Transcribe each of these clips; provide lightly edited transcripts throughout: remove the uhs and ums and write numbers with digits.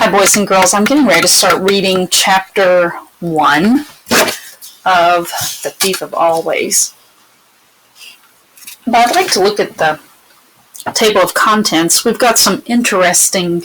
Hi, boys and girls. I'm getting ready to start reading chapter 1 of The Thief of Always. But I'd like to look at the table of contents. We've got some interesting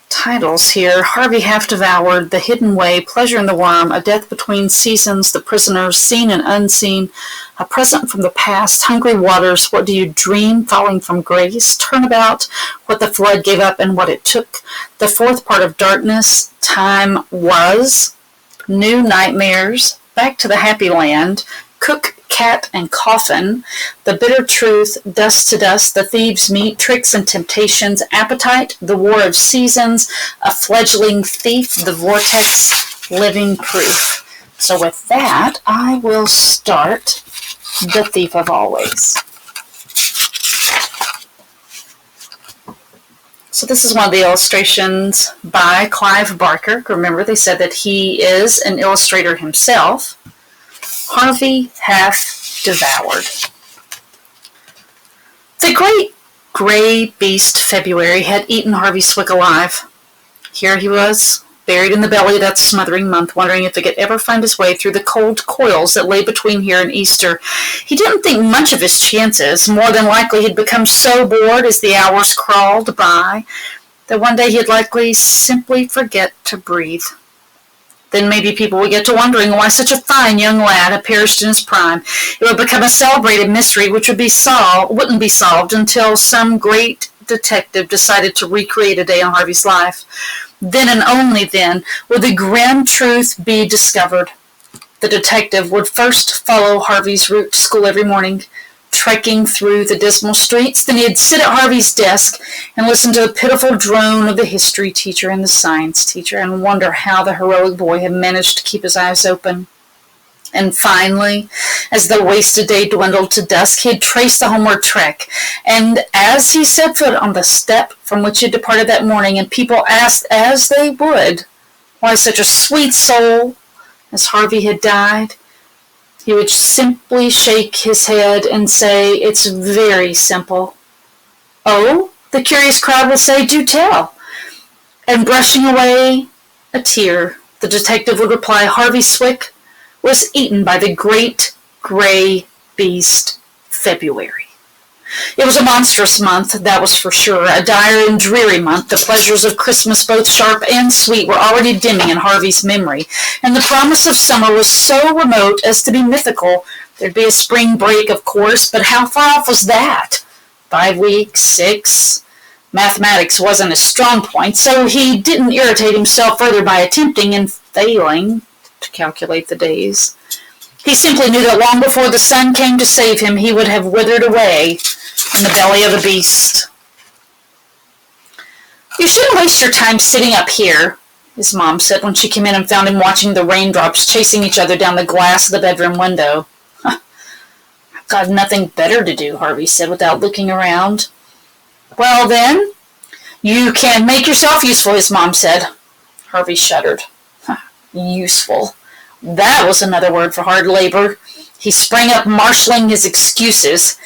titles here. Harvey, Half-Devoured, The Hidden Way, Pleasure in the Worm, A Death Between Seasons, The Prisoners, Seen and Unseen, A Present from the Past, Hungry Waters, What Do You Dream, Falling from Grace, Turnabout, What the Flood Gave Up and What It Took, The Fourth Part of Darkness, Time Was, New Nightmares, Back to the Happy Land, Cook, Cat, and Coffin, The Bitter Truth, Dust to Dust, The Thieves' Meat, Tricks and Temptations, Appetite, The War of Seasons, A Fledgling Thief, The Vortex, Living Proof. So with that, I will start The Thief of Always. So this is one of the illustrations by Clive Barker. Remember, they said that he is an illustrator himself. Harvey, Half-Devoured. The great gray beast February had eaten Harvey Swick alive. Here he was, buried in the belly of that smothering month, wondering if he could ever find his way through the cold coils that lay between here and Easter. He didn't think much of his chances. More than likely he'd become so bored as the hours crawled by that one day he'd likely simply forget to breathe. Then maybe people would get to wondering why such a fine young lad had perished in his prime. It would become a celebrated mystery which wouldn't be solved until some great detective decided to recreate a day in Harvey's life. Then and only then would the grim truth be discovered. The detective would first follow Harvey's route to school every morning, trekking through the dismal streets. Then he'd sit at Harvey's desk and listen to the pitiful drone of the history teacher and the science teacher and wonder how the heroic boy had managed to keep his eyes open. And finally, as the wasted day dwindled to dusk, he'd trace the homeward trek. And as he set foot on the step from which he had departed that morning, and people asked, as they would, why such a sweet soul as Harvey had died, he would simply shake his head and say, "It's very simple." "Oh?" the curious crowd would say, "Do tell." And brushing away a tear, the detective would reply, "Harvey Swick was eaten by the great gray beast February." It was a monstrous month, that was for sure, a dire and dreary month. The pleasures of Christmas, both sharp and sweet, were already dimming in Harvey's memory, and the promise of summer was so remote as to be mythical. There'd be a spring break, of course, but how far off was that? 5 weeks, 6? Mathematics wasn't his strong point, so he didn't irritate himself further by attempting and failing to calculate the days. He simply knew that long before the sun came to save him, he would have withered away in the belly of the beast. "You shouldn't waste your time sitting up here," his mom said when she came in and found him watching the raindrops chasing each other down the glass of the bedroom window. "I've got nothing better to do," Harvey said without looking around. "Well then, you can make yourself useful," his mom said. Harvey shuddered. Useful. That was another word for hard labor. He sprang up, marshalling his excuses.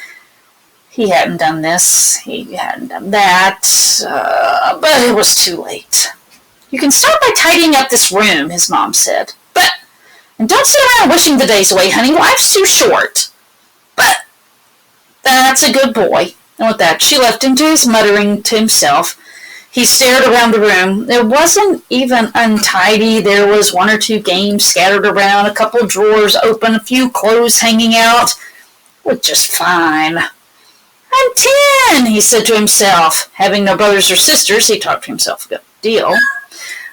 He hadn't done this, he hadn't done that, but it was too late. "You can start by tidying up this room," his mom said. And don't sit around wishing the days away, honey. Life's too short." "But that's a good boy." And with that, she left him to his muttering to himself. He stared around the room. It wasn't even untidy. There was 1 or 2 games scattered around, a couple of drawers open, a few clothes hanging out. Looked just fine. "I'm 10, he said to himself. Having no brothers or sisters, he talked to himself a good deal.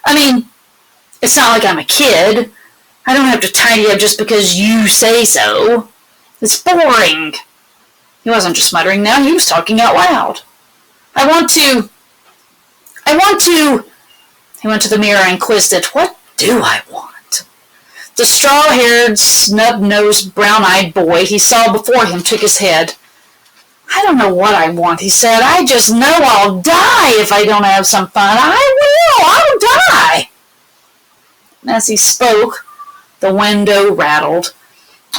"I mean, it's not like I'm a kid. I don't have to tidy up just because you say so. It's boring." He wasn't just muttering now, he was talking out loud. I want to. He went to the mirror and quizzed it. What do I want? The straw-haired, snub-nosed, brown-eyed boy he saw before him took his head. "I don't know what I want," he said. "I just know I'll die if I don't have some fun. I'll die." As he spoke, the window rattled.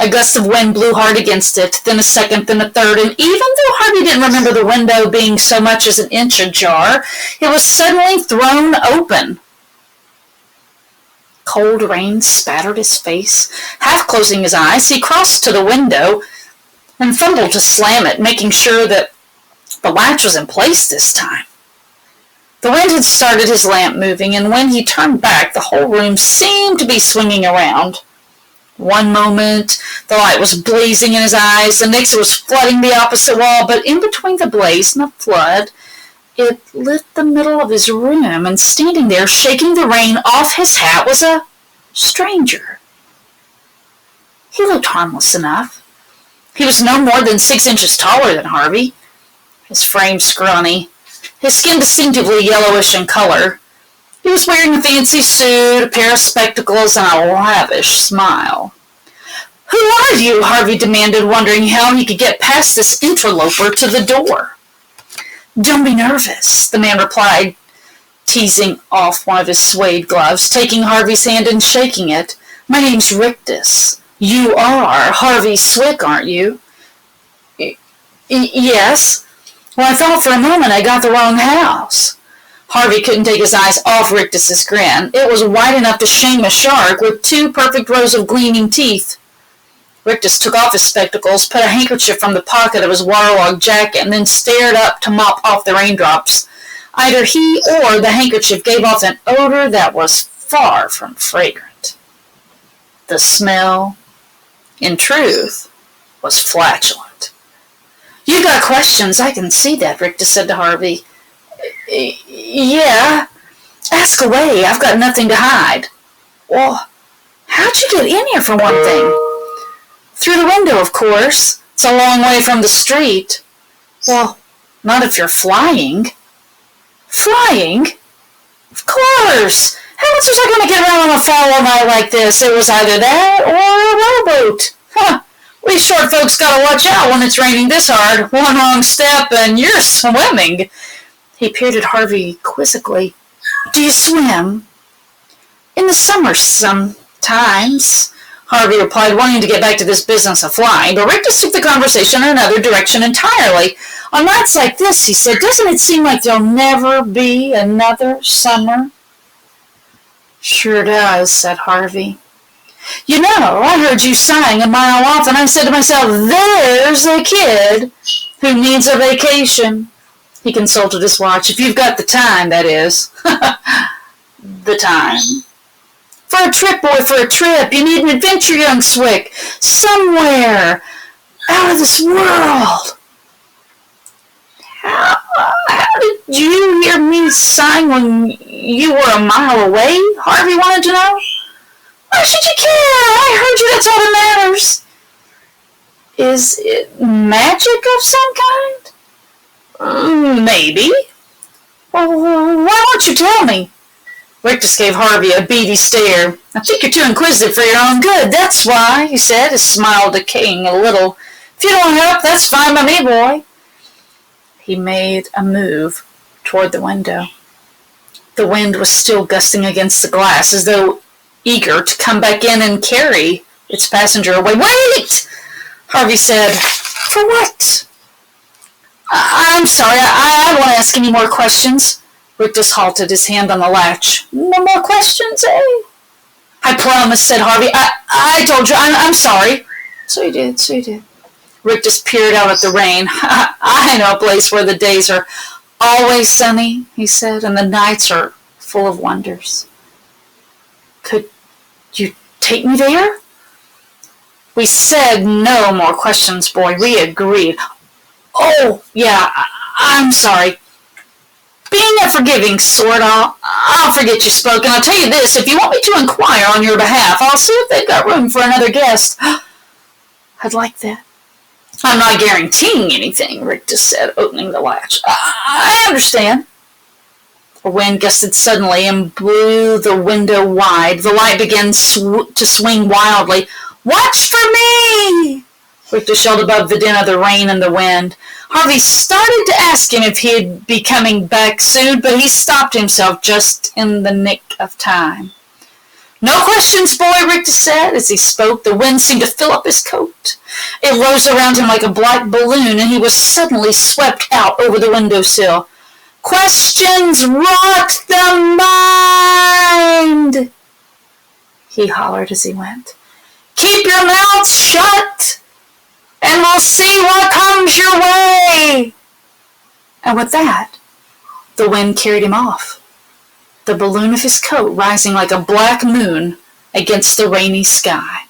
A gust of wind blew hard against it, then a second, then a third, and even though Harvey didn't remember the window being so much as an inch ajar, it was suddenly thrown open. Cold rain spattered his face. Half closing his eyes, he crossed to the window and fumbled to slam it, making sure that the latch was in place this time. The wind had started his lamp moving, and when he turned back, the whole room seemed to be swinging around. One moment, the light was blazing in his eyes, the next it was flooding the opposite wall, but in between the blaze and the flood, it lit the middle of his room, and standing there, shaking the rain off his hat, was a stranger. He looked harmless enough. He was no more than 6 inches taller than Harvey, his frame scrawny, his skin distinctively yellowish in color. He was wearing a fancy suit, a pair of spectacles, and a lavish smile. "Who are you?" Harvey demanded, wondering how he could get past this interloper to the door. "Don't be nervous," the man replied, teasing off one of his suede gloves, taking Harvey's hand and shaking it. "My name's Rictus. You are Harvey Swick, aren't you?" Yes. Well, I thought for a moment I got the wrong house." Harvey couldn't take his eyes off Rictus's grin. It was wide enough to shame a shark, with 2 perfect rows of gleaming teeth. Rictus took off his spectacles, put a handkerchief from the pocket of his waterlogged jacket, and then stared up to mop off the raindrops. Either he or the handkerchief gave off an odor that was far from fragrant. The smell, in truth, was flatulent. "You've got questions, I can see that," Rictus said to Harvey. "Yeah, ask away, I've got nothing to hide." "Well, how'd you get in here for one thing?" "Through the window, of course. It's a long way from the street." "Well, not if you're flying." "Flying? Of course. How else was I going to get around on a fall night like this? It was either that or a rowboat. Huh. We short folks got to watch out when it's raining this hard. One wrong step and you're swimming." He peered at Harvey quizzically. "Do you swim?" "In the summer, sometimes," Harvey replied, wanting to get back to this business of flying, but Rictus took the conversation in another direction entirely. "On nights like this," he said, "doesn't it seem like there'll never be another summer?" "Sure does," said Harvey. "You know, I heard you sighing a mile off, and I said to myself, there's a kid who needs a vacation." He consulted his watch. "If you've got the time, that is." "The time?" "For a trip, boy, for a trip. You need an adventure, young Swick. Somewhere out of this world." How did you hear me sighing when you were a mile away?" Harvey wanted to know. "Why should you care? I heard you, that's all that matters." "Is it magic of some kind?" "Maybe." "Well, why won't you tell me?" Rictus gave Harvey a beady stare. "I think you're too inquisitive for your own good, that's why," he said, his smile decaying a little. "If you don't help, that's fine by me, boy." He made a move toward the window. The wind was still gusting against the glass, as though eager to come back in and carry its passenger away. "Wait!" Harvey said. "For what?" "I'm sorry, I won't ask any more questions." Rictus halted, his hand on the latch. "No more questions, eh?" "I promise," said Harvey. I told you, I'm sorry." So you did. Rictus peered out at the rain. "I know a place where the days are always sunny," he said, "and the nights are full of wonders." "Could you take me there?" "We said no more questions, boy. We agreed." "Oh, yeah, I'm sorry. Being a forgiving sort, I'll forget you spoke, and I'll tell you this, if you want me to inquire on your behalf, I'll see if they've got room for another guest." "I'd like that." "I'm not guaranteeing anything," Rictus said, opening the latch. I understand." A wind gusted suddenly and blew the window wide. The light began to swing wildly. "Watch for me!" Rictus yelled above the din of the rain and the wind. Harvey started to ask him if he'd be coming back soon, but he stopped himself just in the nick of time. No questions, boy, Richter said. As he spoke, the wind seemed to fill up his coat. It rose around him like a black balloon, and he was suddenly swept out over the windowsill. Questions rot the mind, he hollered as he went. Keep your mouths shut, and we'll see what comes your way. And with that, the wind carried him off, the balloon of his coat rising like a black moon against the rainy sky.